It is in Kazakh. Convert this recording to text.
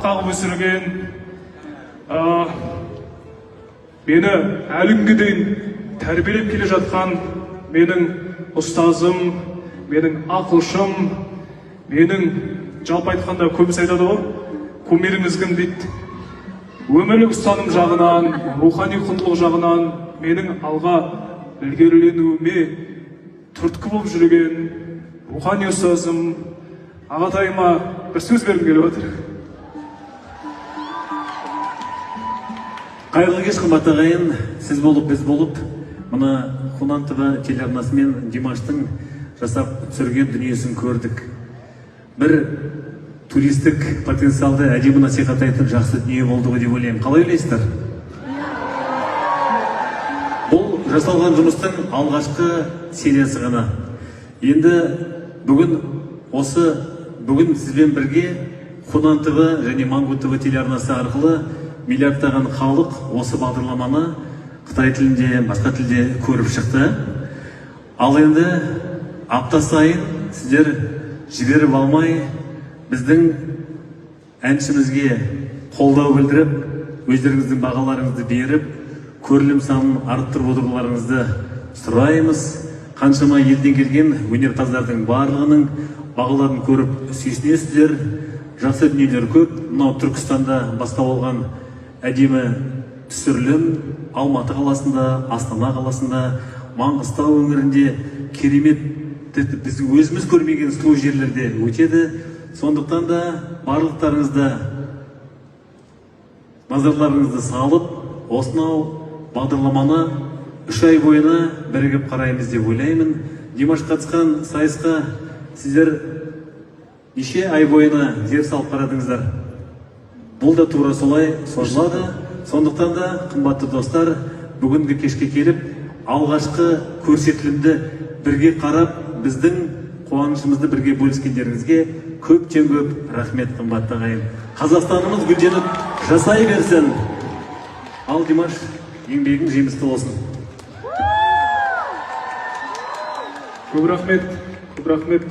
қағып өсірген, мені әлі күнге дейін тәрбиелеп келе жатқан менің ұстазым, менің ақылшым, менің жалпы айтқанда көбісі айтады ғой, кумиріңіз кім дейді. Өмірлік ұстаным жағынан, рухани құндылық жағынан менің алға ілгеріленуіме түрткі болып жүрген рухани ұстазым, ағатайыма бір сөз бергім келіп отыр. Қайырлы кеш, қымбатты ағайын, сіз болып, біз болып, мына Хунан ТВ телеарнасымен Димаштың жасап түсірген дүниесін көрдік. Бір туристік потенциалды әдемі насихаттайтын жақсы дүние болды ғой деп ойлаймын. Қалай ойлайсыздар? Бұл жасалған жұмыстың алғашқы сериясы ғана. Енді бүгін сізбен бірге Хунан ТВ және Мангу ТВ телеарнасы арқылы миллиардтаған халық осы бағдарламаны Қытай тілінде, басқа тілде көріп шықты. Ал енді апта сайын сіздер жіберіп алмай біздің әншімізге қолдау білдіріп, өздеріңіздің бағаларыңызды беріп, көрілім санын арттырып отыруларыңызды сұраймыз. Қаншама елден келген өнерпаздардың барлығының бағаларын көріп сүйсінесіздер. Жақсы дүниелер көп. Мынау Түркістанда бастау алған әдемі түсірілім Алматы қаласында, Астана қаласында, Маңғыстау өңірінде керемет, біздің өзіміз көрмеген сұлу жерлерде өтеді. Сондықтан да барлықтарыңызды назарларыңызды салып, осынау бағдарламаны 3 ай бойына бірігіп қараймыз деп ойлаймын. Димаш қатысқан сайысқа сіздер неше ай бойына зер салып қарадыңыздар. Бұл да тура солай созылады. Сондықтан да, қымбатты достар, бүгінгі кешке келіп, алғашқы көрсетілімді бірге қарап, біздің қуанышымызды бірге бөліскендеріңізге көптен көп рахмет, қымбатты ағайын. Қазақстанымыз гүлденіп жасай берсін. Ал Димаш, еңбегің жемісті болсын. Көп рахмет, көп рахмет.